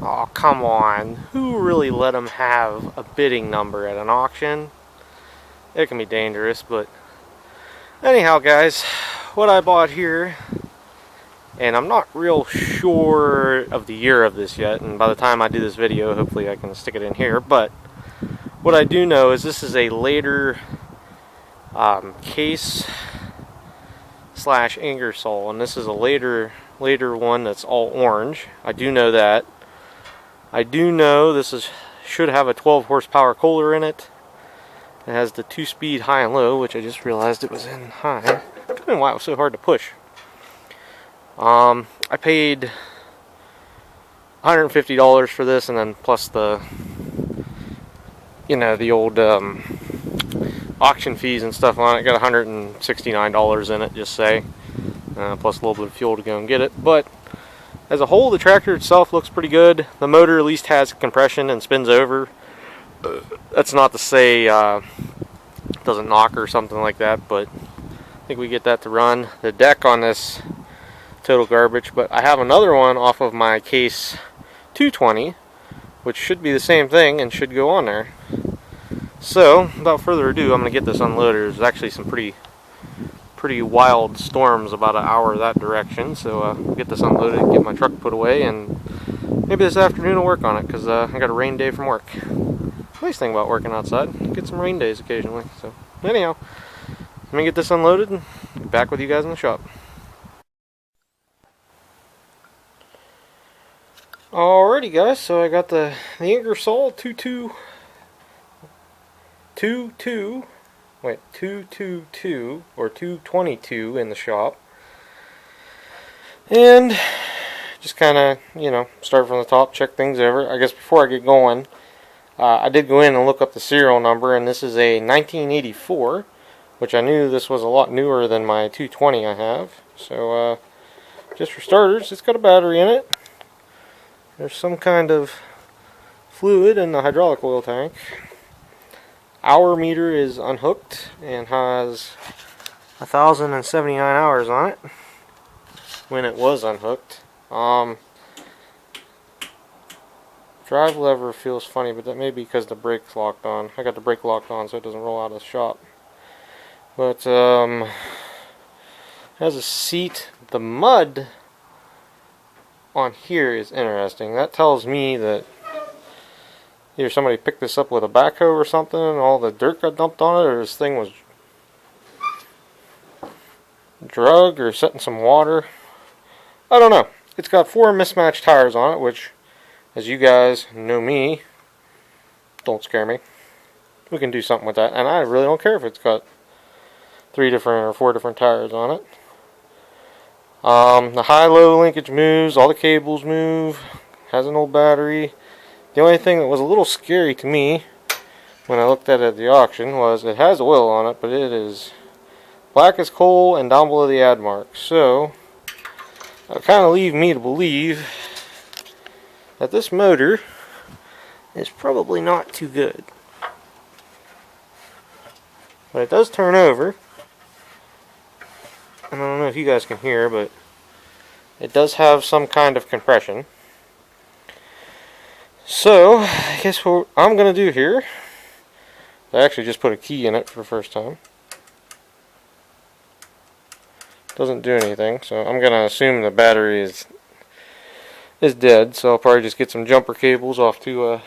Oh, come on. Who really let them have a bidding number at an auction? It can be dangerous, but anyhow, guys, what I bought here, and I'm not real sure of the year of this yet, and by the time I do this video, hopefully I can stick it in here, but what I do know is this is a later case slash ingersoll, and this is a later one that's all orange. I do know that. I do know this should have a 12 horsepower Kohler in it. It has the 2-speed high and low, which I just realized it was in high. I don't know why it was so hard to push. I paid $150 for this, and then plus the, the old auction fees and stuff on it. Got $169 in it, just say, plus a little bit of fuel to go and get it. But as a whole, the tractor itself looks pretty good. The motor at least has compression and spins over. That's not to say it doesn't knock or something like that, but I think we get that to run. The deck on this, total garbage, but I have another one off of my case 220, which should be the same thing and should go on there. So, without further ado, I'm going to get this unloaded. There's actually some pretty wild storms about an hour that direction, so we'll get this unloaded, get my truck put away, and maybe this afternoon I'll work on it, because I got a rain day from work. Nice thing about working outside, get some rain days occasionally. So anyhow, let me get this unloaded and get back with you guys in the shop. Alrighty guys, so I got the Ingersoll 222 or 222 in the shop, and just kind of start from the top, check things over. I guess before I get going, I did go in and look up the serial number, and this is a 1984, which I knew this was a lot newer than my 220 I have. So just for starters, it's got a battery in it. There's some kind of fluid in the hydraulic oil tank. Hour meter is unhooked and has 1,079 hours on it when it was unhooked. Drive lever feels funny, but that may be because the brake's locked on. I got the brake locked on so it doesn't roll out of the shop. But has a seat. The mud on here is interesting. That tells me that either somebody picked this up with a backhoe or something and all the dirt got dumped on it, or this thing was drugged or set in some water. I don't know. It's got 4 mismatched tires on it, which, as you guys know me, don't scare me. We can do something with that, and I really don't care if it's got 3 different or 4 different tires on it. The high-low linkage moves, all the cables move, has an old battery. The only thing that was a little scary to me when I looked at it at the auction was it has oil on it, but it is black as coal and down below the ad mark. So that kind of leave me to believe that this motor is probably not too good. But it does turn over. I don't know if you guys can hear, but it does have some kind of compression. So, I guess what I'm going to do here, I actually just put a key in it for the first time. Doesn't do anything, so I'm going to assume the battery is dead, so I'll probably just get some jumper cables off to a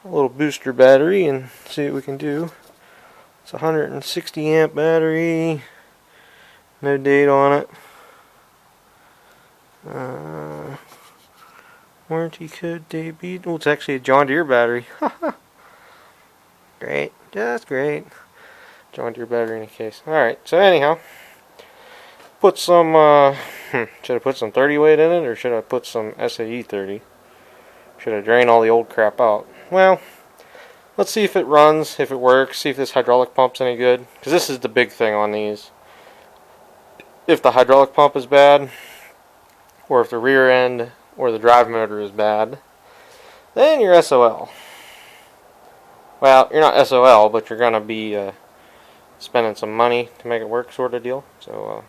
little booster battery and see what we can do. It's a 160 amp battery, no date on it. Warranty code debut. Oh, it's actually a John Deere battery. Great, just great. John Deere battery in a case. Alright, so anyhow, put some, should I put some 30 weight in it, or should I put some SAE 30? Should I drain all the old crap out? Well, let's see if it runs, if it works, see if this hydraulic pump's any good, because this is the big thing on these. If the hydraulic pump is bad, or if the rear end or the drive motor is bad, then you're SOL. Well, you're not SOL, but you're going to be spending some money to make it work, sort of deal. So,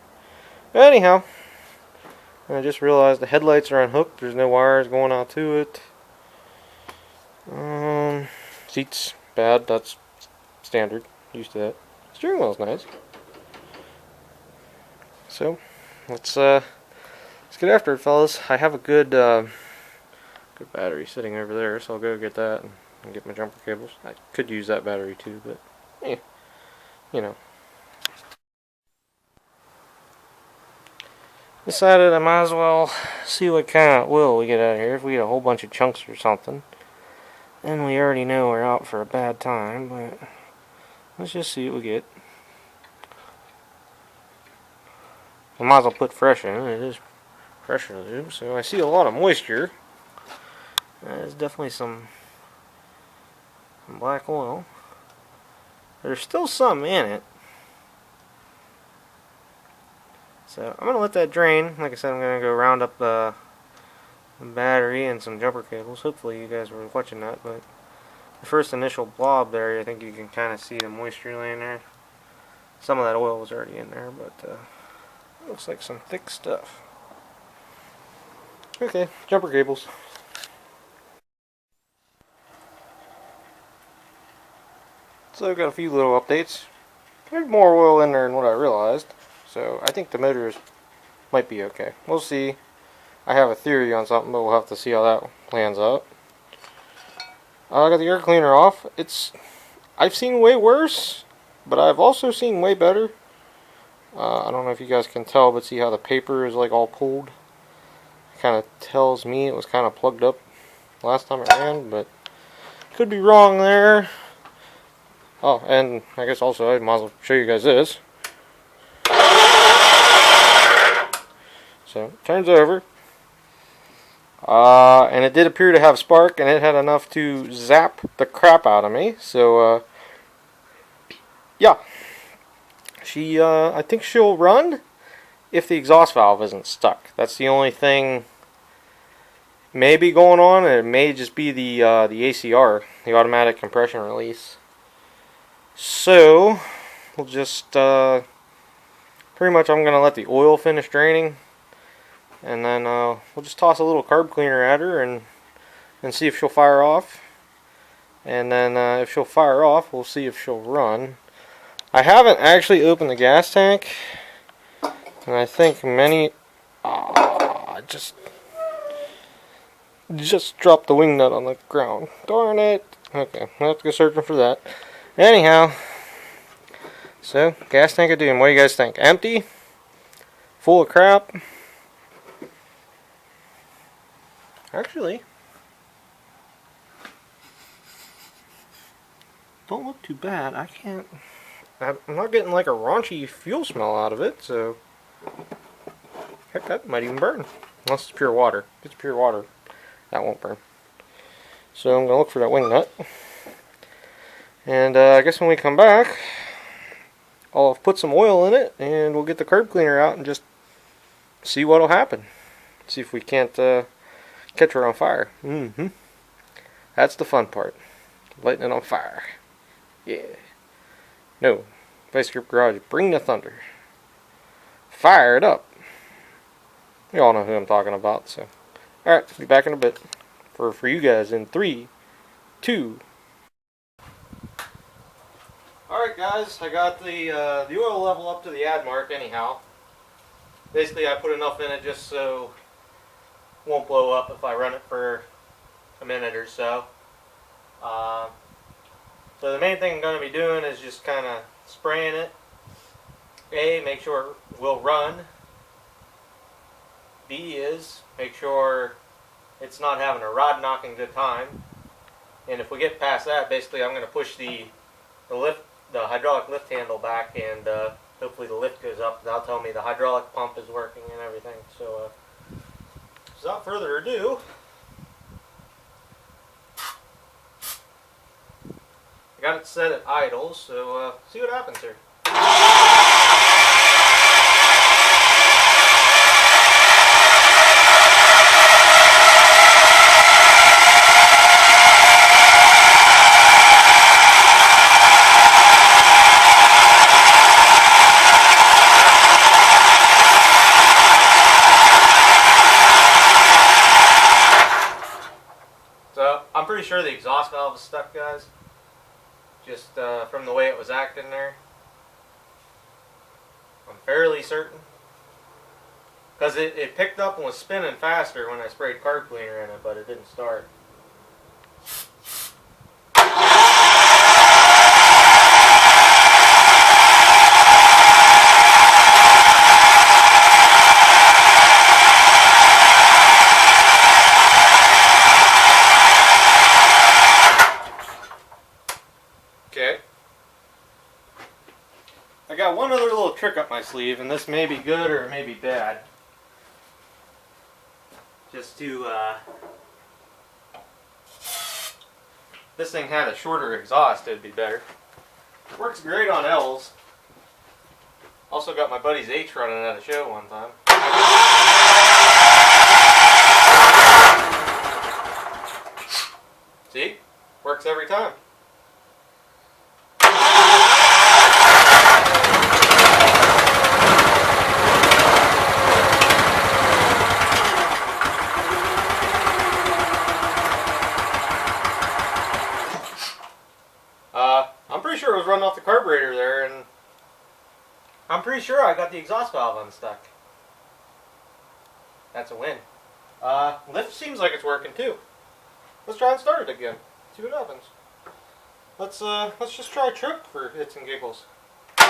anyhow, And I just realized the headlights are unhooked. There's no wires going out to it. Seats bad. That's standard. Used to that. Steering wheel's nice. So let's get after it, fellas. I have a good battery sitting over there, so I'll go get that and get my jumper cables. I could use that battery too, but you know. Decided I might as well see what kind of oil we get out of here. If we get a whole bunch of chunks or something, then we already know we're out for a bad time, but let's just see what we get. I might as well put fresh in. It is pressure lube, so I see a lot of moisture. There's definitely some black oil. There's still some in it. So I'm going to let that drain. Like I said, I'm going to go round up the battery and some jumper cables. Hopefully you guys were watching that, but the first initial blob there, I think you can kind of see the moisture laying there. Some of that oil was already in there, but it looks like some thick stuff. Okay, jumper cables. So I've got a few little updates. There's more oil in there than what I realized. So I think the motors might be okay. We'll see. I have a theory on something, but we'll have to see how that plans out. I got the air cleaner off. I've seen way worse, but I've also seen way better. I don't know if you guys can tell, but see how the paper is like all pulled? It kind of tells me it was kind of plugged up last time it ran, but could be wrong there. Oh, and I guess also I might as well show you guys this. So it turns over, and it did appear to have spark, and it had enough to zap the crap out of me. So yeah, I think she'll run if the exhaust valve isn't stuck. That's the only thing maybe going on, and it may just be the ACR, the automatic compression release. So we'll just pretty much I'm gonna let the oil finish draining. And then we'll just toss a little carb cleaner at her and see if she'll fire off. And then if she'll fire off, we'll see if she'll run. I haven't actually opened the gas tank, and I think many just dropped the wing nut on the ground. Darn it. Okay, I'll have to go searching for that. Anyhow, so gas tank of doom. What do you guys think? Empty? Full of crap? Actually, don't look too bad. I'm not getting like a raunchy fuel smell out of it, so heck, that might even burn. Unless it's pure water. If it's pure water, that won't burn. So I'm going to look for that wing nut. And I guess when we come back, I'll put some oil in it, and we'll get the carb cleaner out and just see what'll happen. See if we can't catch her on fire. That's the fun part. Lighting it on fire. Yeah. No. Vice Grip Garage, bring the thunder. Fire it up. You all know who I'm talking about, so. Alright, be back in a bit. For you guys in 3, 2. Alright guys, I got the oil level up to the ad mark anyhow. Basically I put enough in it just so won't blow up if I run it for a minute or so. So the main thing I'm going to be doing is just kind of spraying it. A, make sure it will run. B is make sure it's not having a rod knocking good time. And if we get past that, basically I'm going to push the hydraulic lift handle back, and hopefully the lift goes up. That'll tell me the hydraulic pump is working and everything. So without further ado, I got it set at idle, so see what happens here. pretty sure the exhaust valve is stuck, guys. Just from the way it was acting there. I'm fairly certain. Because it picked up and was spinning faster when I sprayed carb cleaner in it, but it didn't start. Okay. I got one other little trick up my sleeve, and this may be good or it may be bad. Just to, this thing had a shorter exhaust, it'd be better. Works great on L's. Also got my buddy's H running at a show one time. See? Works every time. I'm pretty sure it was running off the carburetor there, and I'm pretty sure I got the exhaust valve unstuck. That's a win. Lift seems like it's working too. Let's try and start it again. See what happens. Let's just try a trick for hits and giggles. I'll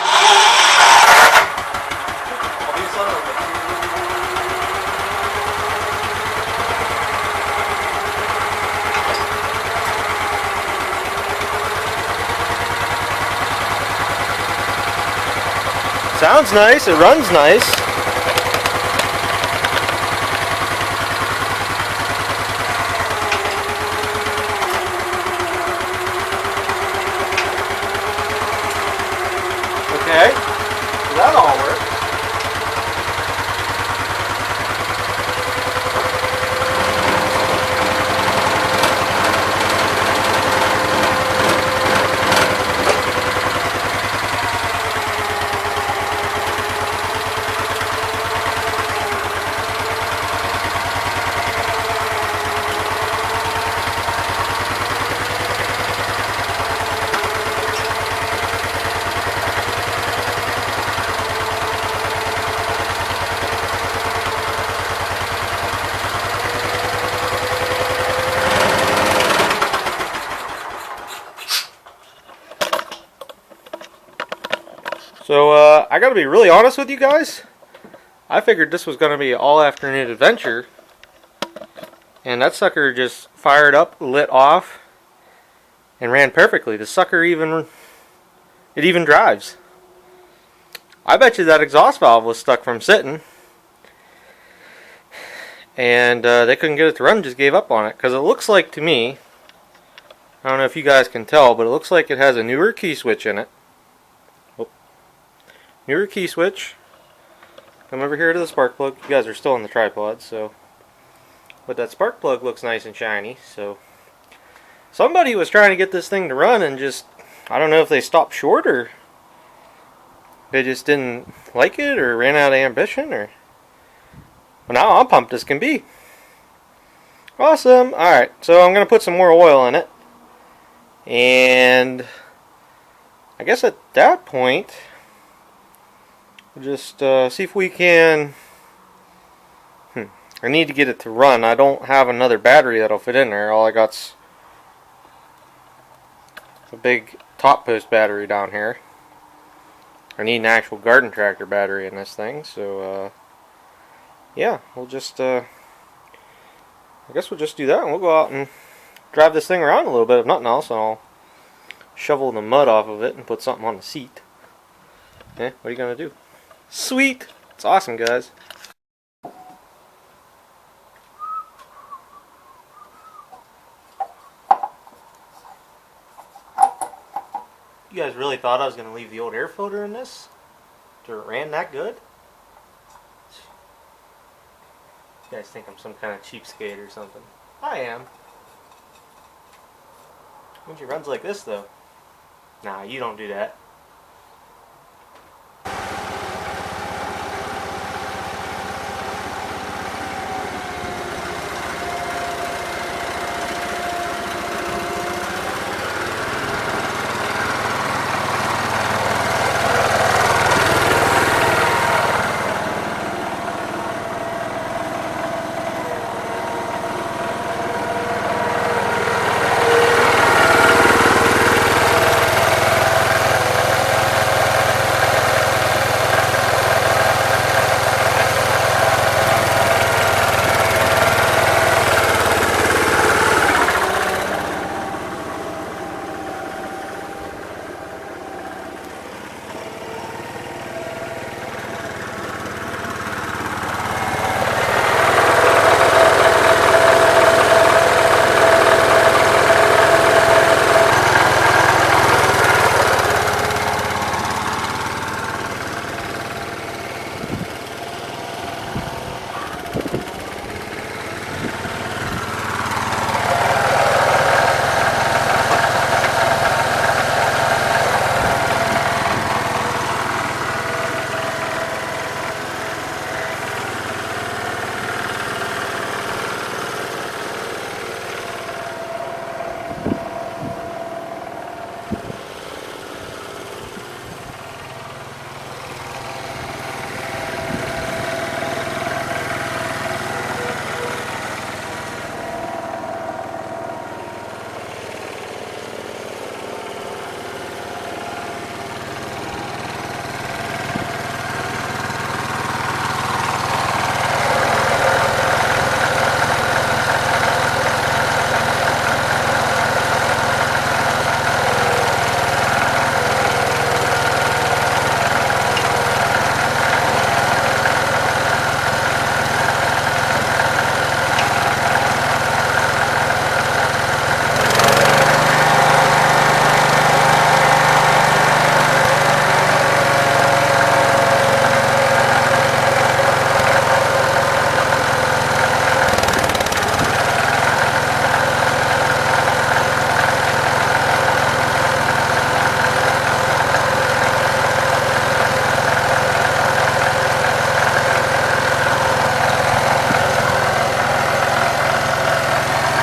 be son of a bitch. Sounds nice, it runs nice. Okay, so that all worked. So, I gotta be really honest with you guys. I figured this was gonna be an all-afternoon adventure. And that sucker just fired up, lit off, and ran perfectly. The sucker even drives. I bet you that exhaust valve was stuck from sitting. And they couldn't get it to run, just gave up on it. Because it looks like to me, I don't know if you guys can tell, but it looks like it has a newer key switch in it. Newer key switch. Come over here to the spark plug. You guys are still on the tripod, so. But that spark plug looks nice and shiny, so. Somebody was trying to get this thing to run and just, I don't know if they stopped short or they just didn't like it or ran out of ambition or. But now I'm pumped as can be. Awesome. Alright, so I'm going to put some more oil in it. And I guess at that point, we'll just see if we can. I need to get it to run. I don't have another battery that'll fit in there. All I got's a big top post battery down here. I need an actual garden tractor battery in this thing, so yeah, we'll just I guess we'll just do that, and we'll go out and drive this thing around a little bit, if nothing else, and I'll shovel the mud off of it and put something on the seat. What are you gonna do? Sweet! It's awesome, guys. You guys really thought I was gonna leave the old air filter in this? After it ran that good? You guys think I'm some kind of cheapskate or something. I am. When she runs like this, though. Nah, you don't do that.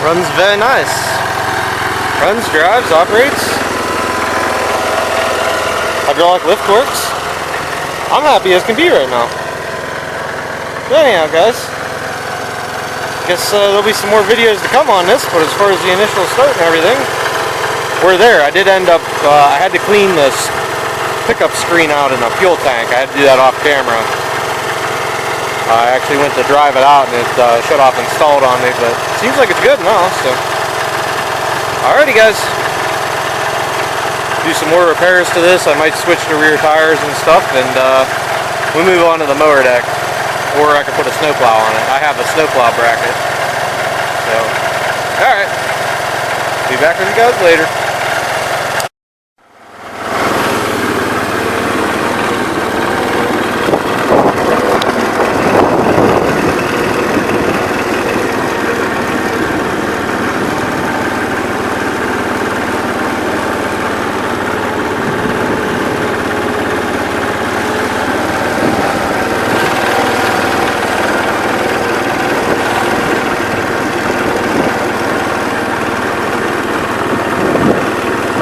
Runs very nice. Runs, drives, operates. Hydraulic lift works. I'm happy as can be right now. But anyhow, guys, guess there'll be some more videos to come on this, but as far as the initial start and everything, we're there. I did end up, I had to clean this pickup screen out in a fuel tank. I had to do that off camera. I actually went to drive it out and it shut off installed on me, but it seems like it's good now, so. Alrighty, guys. Do some more repairs to this. I might switch to rear tires and stuff, and we'll move on to the mower deck. Or I could put a snowplow on it. I have a snowplow bracket. So, alright. Be back with you guys later.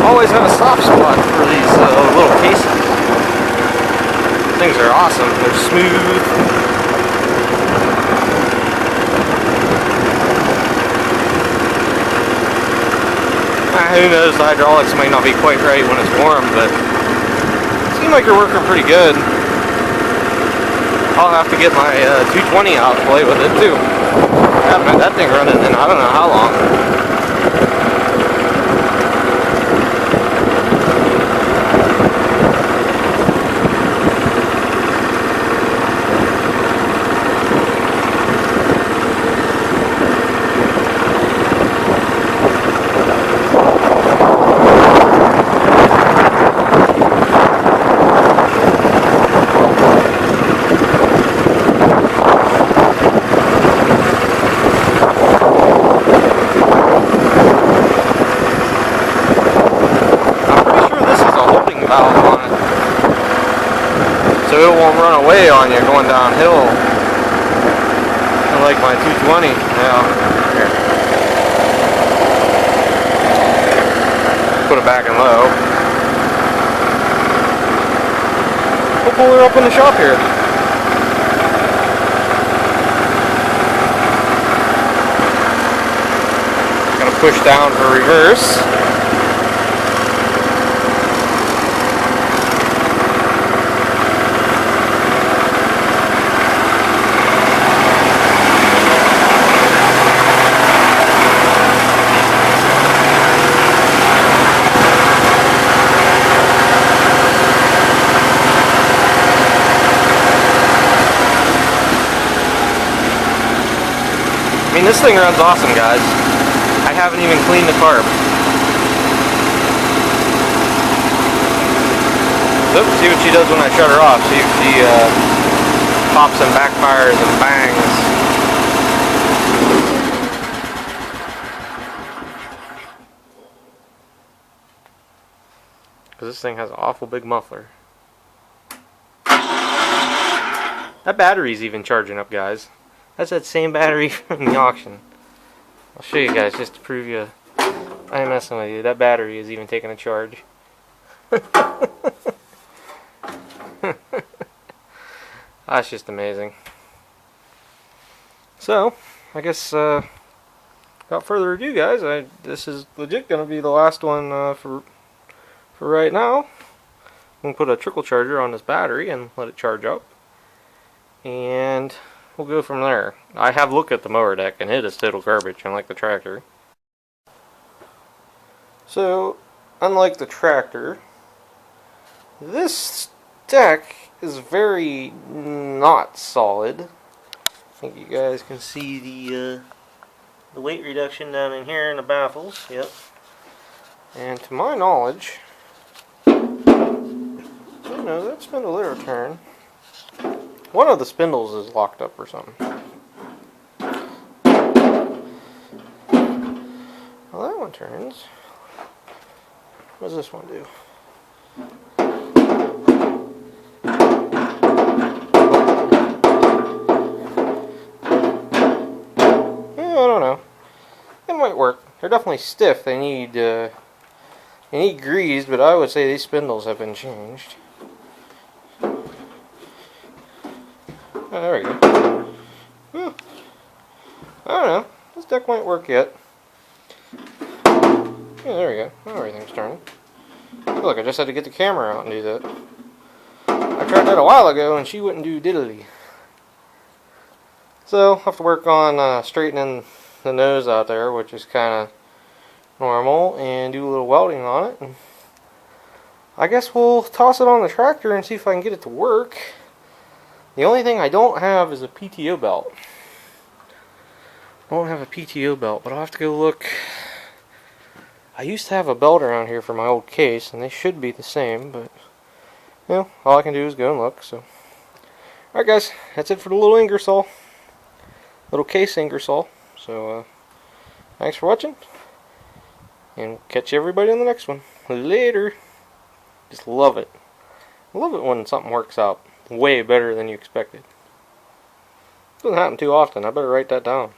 Always have a soft spot for these little cases. Things are awesome. They're smooth. Who knows, the hydraulics might not be quite right when it's warm, but it seems like they're working pretty good. I'll have to get my 220 out and play with it too. I haven't had that thing running in I don't know how long. So it won't run away on you going downhill. I like my 220. Yeah. Here. Put it back in low. We'll pull her up in the shop here. Gonna push down for reverse. I mean, this thing runs awesome, guys. I haven't even cleaned the carb. Oops, see what she does when I shut her off. See if she pops and backfires and bangs. Because this thing has an awful big muffler. That battery's even charging up, guys. That's that same battery from the auction. I'll show you guys just to prove you I ain't messing with you. That battery is even taking a charge. That's just amazing. So, I guess without further ado, guys, this is legit gonna be the last one for right now. I'm gonna put a trickle charger on this battery and let it charge up, and we'll go from there. I have looked at the mower deck and it is total garbage, unlike the tractor. So, unlike the tractor, this deck is very not solid. I think you guys can see the weight reduction down in here in the baffles. Yep. And to my knowledge, that spindle there turn. One of the spindles is locked up or something. Well, that one turns. What does this one do? Yeah, I don't know. might work. They're definitely stiff. They need greased, but I would say these spindles have been changed. Oh, there we go. I don't know. This deck might work yet. Yeah, there we go. Now everything's turning. Look, I just had to get the camera out and do that. I tried that a while ago and she wouldn't do diddly. So, I'll have to work on straightening the nose out there, which is kind of normal, and do a little welding on it. And I guess we'll toss it on the tractor and see if I can get it to work. The only thing I don't have is a PTO belt. I don't have a PTO belt, but I'll have to go look. I used to have a belt around here for my old case, and they should be the same, but you know, all I can do is go and look. So, alright guys, that's it for the little Ingersoll. Little case Ingersoll. So, thanks for watching, and catch everybody on the next one. Later. Just love it. I love it when something works out way better than you expected. Doesn't happen too often. I better write that down.